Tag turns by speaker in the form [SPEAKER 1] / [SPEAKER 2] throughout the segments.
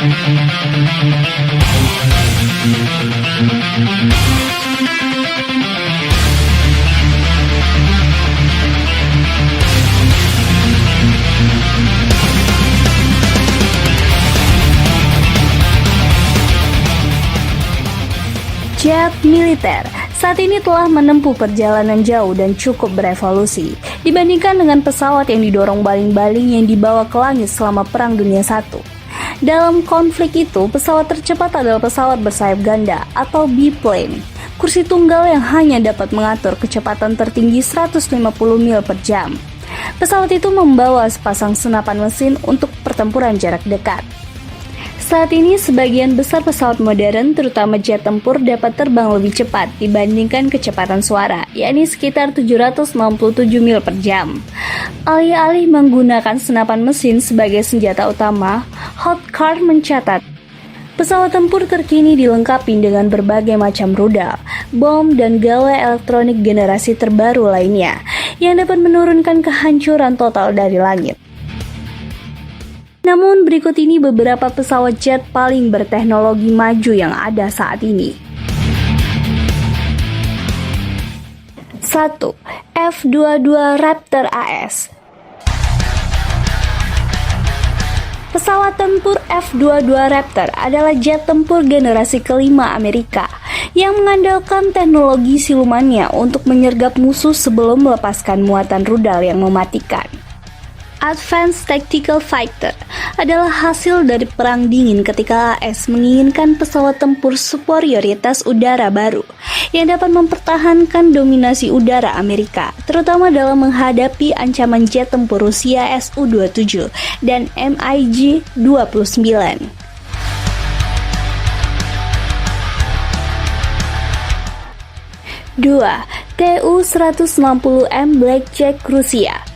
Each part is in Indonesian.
[SPEAKER 1] Jet militer saat ini telah menempuh perjalanan jauh dan cukup berevolusi dibandingkan dengan pesawat yang didorong baling-baling yang dibawa ke langit selama Perang Dunia I. Dalam konflik itu, pesawat tercepat adalah pesawat bersayap ganda atau biplane, kursi tunggal yang hanya dapat mengatur kecepatan tertinggi 150 mil per jam. Pesawat itu membawa sepasang senapan mesin untuk pertempuran jarak dekat. Saat ini, sebagian besar pesawat modern, terutama jet tempur, dapat terbang lebih cepat dibandingkan kecepatan suara, yakni sekitar 767 mil per jam. Alih-alih menggunakan senapan mesin sebagai senjata utama, Hotcar mencatat, pesawat tempur terkini dilengkapi dengan berbagai macam rudal, bom, dan gawai elektronik generasi terbaru lainnya, yang dapat menurunkan kehancuran total dari langit. Namun berikut ini beberapa pesawat jet paling berteknologi maju yang ada saat ini. 1. F-22 Raptor AS. Pesawat tempur F-22 Raptor adalah jet tempur generasi kelima Amerika yang mengandalkan teknologi silumannya untuk menyergap musuh sebelum melepaskan muatan rudal yang mematikan. Advanced Tactical Fighter adalah hasil dari Perang Dingin ketika AS menginginkan pesawat tempur superioritas udara baru yang dapat mempertahankan dominasi udara Amerika, terutama dalam menghadapi ancaman jet tempur Rusia Su-27 dan MiG-29. 2. Tu-160M Blackjack Rusia.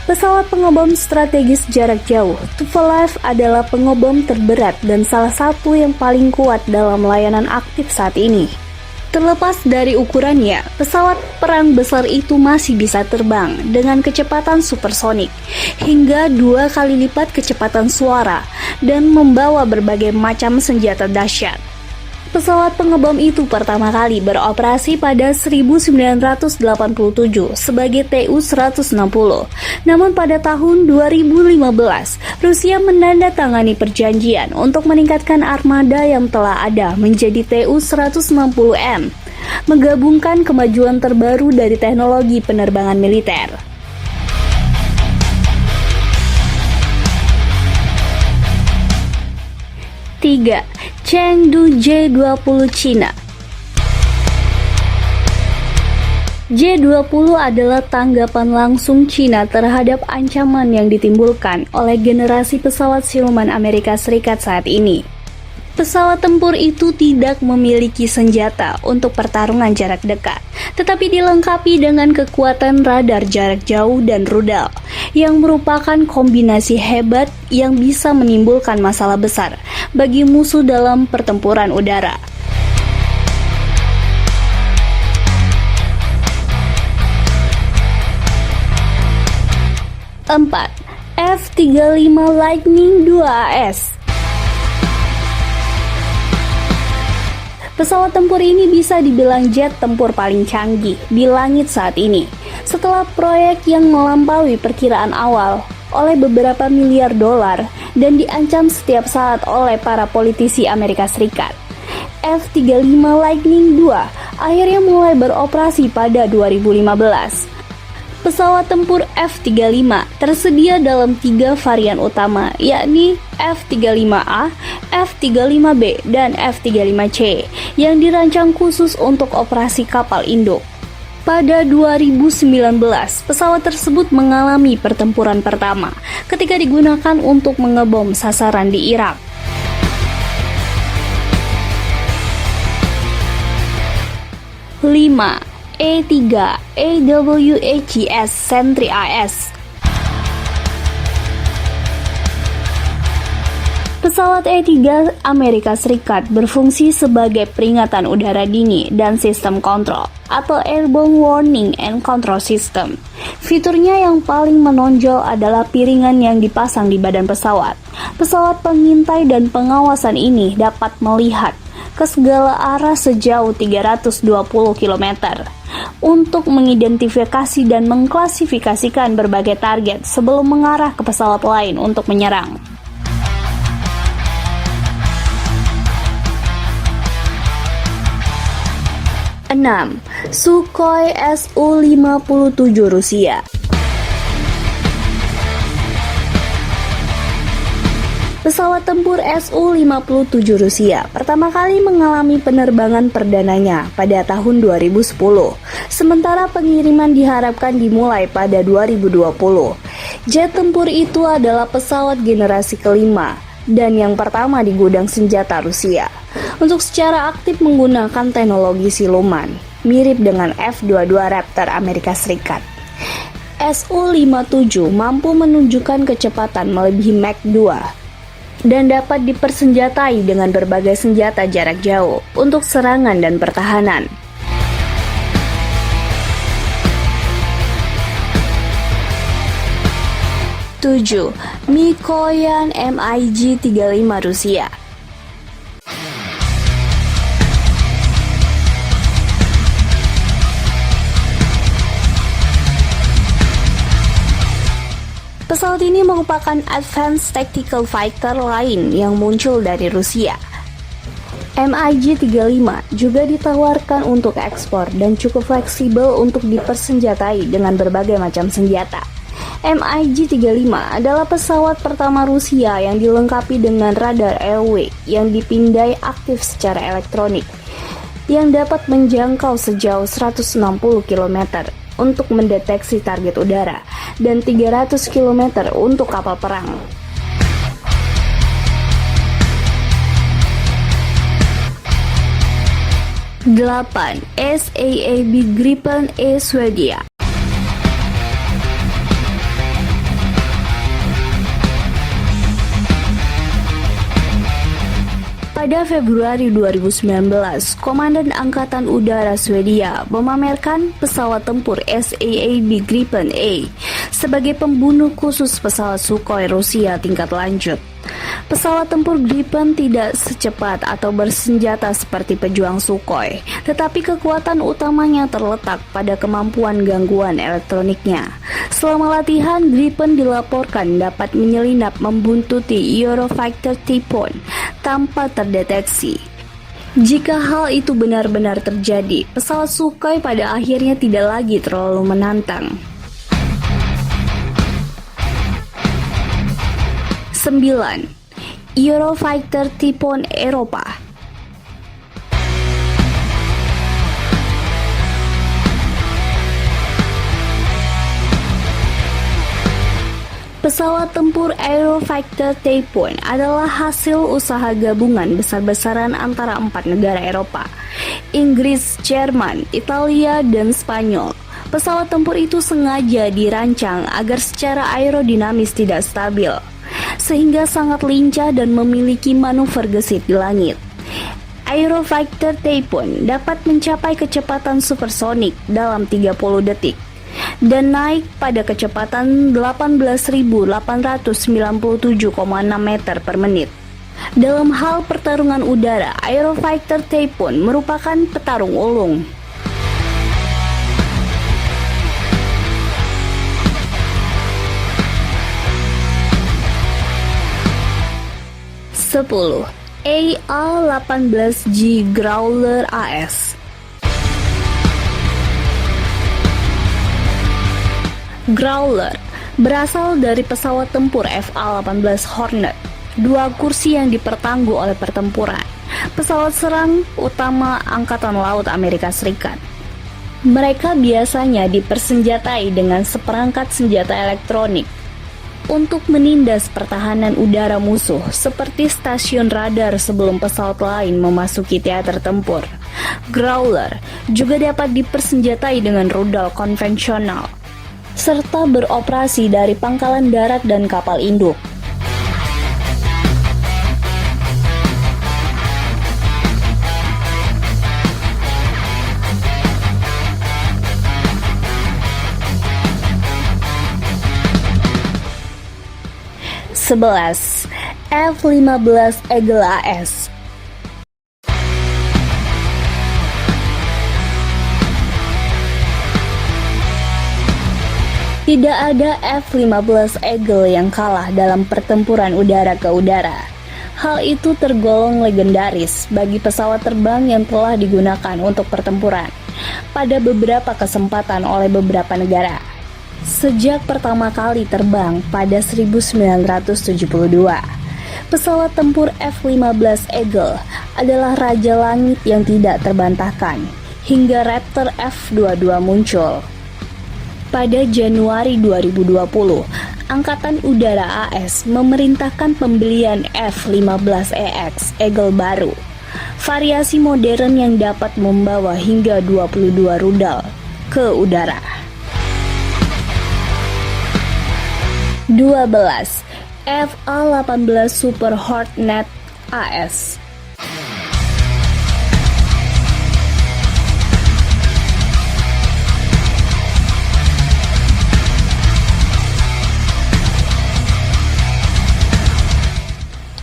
[SPEAKER 1] Pesawat pengebom strategis jarak jauh, Tupolev adalah pengebom terberat dan salah satu yang paling kuat dalam layanan aktif saat ini. Terlepas dari ukurannya, pesawat perang besar itu masih bisa terbang dengan kecepatan supersonik hingga 2 kali lipat kecepatan suara dan membawa berbagai macam senjata dahsyat. Pesawat pengebom itu pertama kali beroperasi pada 1987 sebagai Tu-160. Namun pada tahun 2015, Rusia menandatangani perjanjian untuk meningkatkan armada yang telah ada menjadi Tu-160M, menggabungkan kemajuan terbaru dari teknologi penerbangan militer. 3. Chengdu J-20 Cina. J-20 adalah tanggapan langsung Cina terhadap ancaman yang ditimbulkan oleh generasi pesawat siluman Amerika Serikat saat ini. Pesawat tempur itu tidak memiliki senjata untuk pertarungan jarak dekat, tetapi dilengkapi dengan kekuatan radar jarak jauh dan rudal, yang merupakan kombinasi hebat yang bisa menimbulkan masalah besar bagi musuh dalam pertempuran udara. Empat, F-35 Lightning II AS. Pesawat tempur ini bisa dibilang jet tempur paling canggih di langit saat ini, setelah proyek yang melampaui perkiraan awal oleh beberapa miliar dolar dan diancam setiap saat oleh para politisi Amerika Serikat. F-35 Lightning II akhirnya mulai beroperasi pada 2015. Pesawat tempur F-35 tersedia dalam 3 varian utama, yakni F-35A, F-35B, dan F-35C yang dirancang khusus untuk operasi kapal induk. Pada 2019, pesawat tersebut mengalami pertempuran pertama ketika digunakan untuk mengebom sasaran di Irak. 5. E-3 AWACS Sentry AS. Pesawat E-3 Amerika Serikat berfungsi sebagai peringatan udara dini dan sistem kontrol atau Airborne Warning and Control System. Fiturnya yang paling menonjol adalah piringan yang dipasang di badan pesawat. Pesawat pengintai dan pengawasan ini dapat melihat ke segala arah sejauh 320 km untuk mengidentifikasi dan mengklasifikasikan berbagai target sebelum mengarah ke pesawat lain untuk menyerang. 6. Sukhoi Su-57 Rusia. Pesawat tempur Su-57 Rusia pertama kali mengalami penerbangan perdananya pada tahun 2010, sementara pengiriman diharapkan dimulai pada 2020. Jet tempur itu adalah pesawat generasi kelima dan yang pertama di gudang senjata Rusia untuk secara aktif menggunakan teknologi siluman, mirip dengan F-22 Raptor Amerika Serikat. Su-57 mampu menunjukkan kecepatan melebihi Mach 2 dan dapat dipersenjatai dengan berbagai senjata jarak jauh untuk serangan dan pertahanan. Tujuh, Mikoyan MiG-35 Rusia. Pesawat ini merupakan Advanced Tactical Fighter lain yang muncul dari Rusia. MiG-35 juga ditawarkan untuk ekspor dan cukup fleksibel untuk dipersenjatai dengan berbagai macam senjata. MiG-35 adalah pesawat pertama Rusia yang dilengkapi dengan radar airway yang dipindai aktif secara elektronik, yang dapat menjangkau sejauh 160 km untuk mendeteksi target udara dan 300 km untuk kapal perang. Delapan, SAAB Gripen E Swedia. Pada Februari 2019, Komandan Angkatan Udara Swedia memamerkan pesawat tempur SAAB Gripen E sebagai pembunuh khusus pesawat Sukhoi Rusia tingkat lanjut. Pesawat tempur Gripen tidak secepat atau bersenjata seperti pejuang Sukhoi, tetapi kekuatan utamanya terletak pada kemampuan gangguan elektroniknya. Selama latihan, Gripen dilaporkan dapat menyelinap membuntuti Eurofighter Typhoon tanpa terdeteksi. Jika hal itu benar-benar terjadi, pesawat Sukhoi pada akhirnya tidak lagi terlalu menantang. 9. Eurofighter Typhoon Eropa. Pesawat tempur Eurofighter Typhoon adalah hasil usaha gabungan besar-besaran antara 4 negara Eropa, Inggris, Jerman, Italia, dan Spanyol. Pesawat tempur itu sengaja dirancang agar secara aerodinamis tidak stabil, sehingga sangat lincah dan memiliki manuver gesit di langit. Eurofighter Typhoon dapat mencapai kecepatan supersonik dalam 30 detik dan naik pada kecepatan 18.897,6 meter per menit. Dalam hal pertarungan udara, Eurofighter Typhoon merupakan petarung ulung. Sepuluh, AL-18G Growler AS. Growler berasal dari pesawat tempur FA-18 Hornet, 2 kursi yang dipertangguh oleh pertempuran, pesawat serang utama Angkatan Laut Amerika Serikat. Mereka biasanya dipersenjatai dengan seperangkat senjata elektronik untuk menindas pertahanan udara musuh seperti stasiun radar sebelum pesawat lain memasuki teater tempur. Growler juga dapat dipersenjatai dengan rudal konvensional serta beroperasi dari pangkalan darat dan kapal induk. 11. F-15 Eagle AS. Tidak ada F-15 Eagle yang kalah dalam pertempuran udara ke udara. Hal itu tergolong legendaris bagi pesawat terbang yang telah digunakan untuk pertempuran pada beberapa kesempatan oleh beberapa negara. Sejak pertama kali terbang pada 1972, pesawat tempur F-15 Eagle adalah raja langit yang tidak terbantahkan hingga Raptor F-22 muncul. Pada Januari 2020, Angkatan Udara AS memerintahkan pembelian F-15EX Eagle baru, variasi modern yang dapat membawa hingga 22 rudal ke udara. 12. FA-18 Super Hornet AS.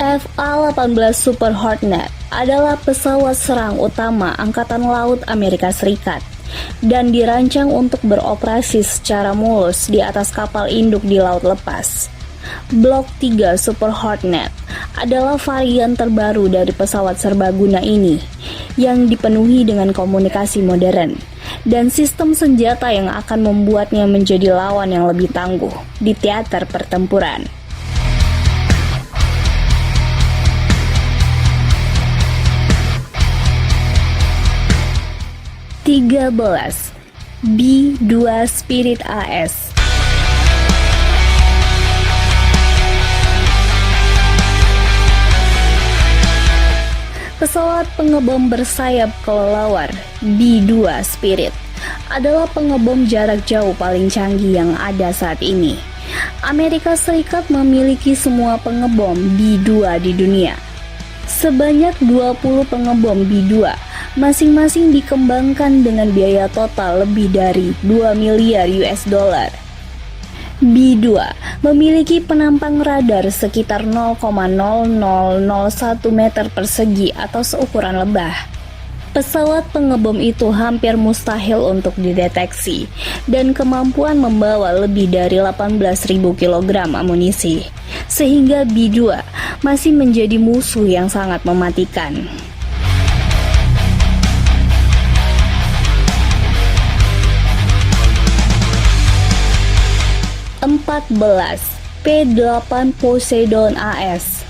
[SPEAKER 1] FA-18 Super Hornet adalah pesawat serang utama Angkatan Laut Amerika Serikat dan dirancang untuk beroperasi secara mulus di atas kapal induk di laut lepas. Block 3 Super Hornet adalah varian terbaru dari pesawat serbaguna ini yang dipenuhi dengan komunikasi modern dan sistem senjata yang akan membuatnya menjadi lawan yang lebih tangguh di teater pertempuran. 13. B-2 Spirit AS. Pesawat pengebom bersayap kelelawar B-2 Spirit adalah pengebom jarak jauh paling canggih yang ada saat ini. Amerika Serikat memiliki semua pengebom B-2 di dunia. Sebanyak 20 pengebom B-2 masing-masing dikembangkan dengan biaya total lebih dari 2 miliar US dollar. B-2 memiliki penampang radar sekitar 0,0001 meter persegi atau seukuran lebah. Pesawat pengebom itu hampir mustahil untuk dideteksi dan kemampuan membawa lebih dari 18.000 kg amunisi, sehingga B-2 masih menjadi musuh yang sangat mematikan. 14. P-8 Poseidon AS.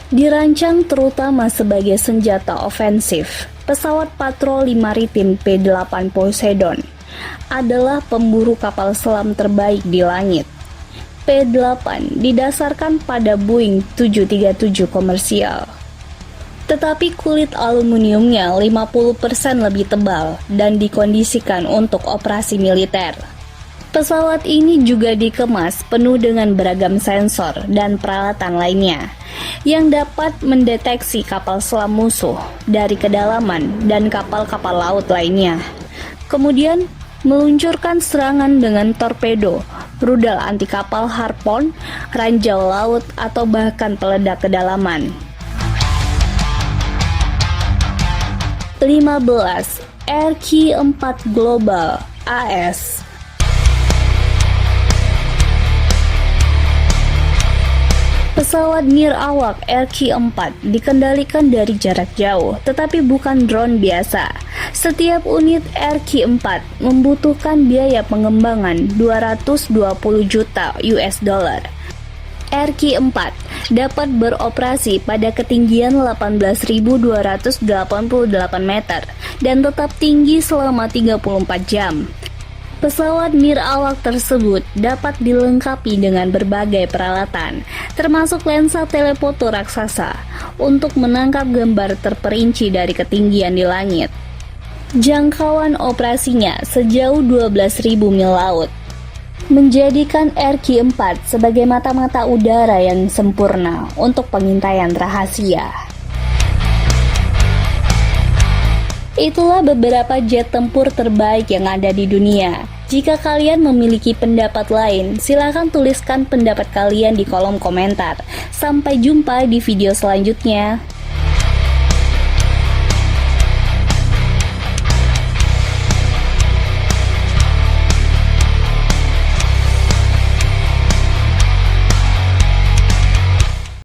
[SPEAKER 1] Dirancang terutama sebagai senjata ofensif, pesawat patroli maritim P-8 Poseidon adalah pemburu kapal selam terbaik di langit. P-8 didasarkan pada Boeing 737 komersial. Tetapi kulit aluminiumnya 50% lebih tebal dan dikondisikan untuk operasi militer. Pesawat ini juga dikemas penuh dengan beragam sensor dan peralatan lainnya yang dapat mendeteksi kapal selam musuh dari kedalaman dan kapal-kapal laut lainnya. Kemudian meluncurkan serangan dengan torpedo, rudal anti kapal harpoon, ranjau laut, atau bahkan peledak kedalaman. 15. RQ-4 Global AS. Pesawat nirawak RQ-4 dikendalikan dari jarak jauh, tetapi bukan drone biasa. Setiap unit RQ-4 membutuhkan biaya pengembangan 220 juta US dollar. RQ-4 dapat beroperasi pada ketinggian 18.288 meter dan tetap tinggi selama 34 jam. Pesawat nirawak tersebut dapat dilengkapi dengan berbagai peralatan, termasuk lensa telefoto raksasa untuk menangkap gambar terperinci dari ketinggian di langit. Jangkauan operasinya sejauh 12.000 mil laut, menjadikan RQ-4 sebagai mata-mata udara yang sempurna untuk pengintaian rahasia. Itulah beberapa jet tempur terbaik yang ada di dunia. Jika kalian memiliki pendapat lain, silakan tuliskan pendapat kalian di kolom komentar. Sampai jumpa di video selanjutnya.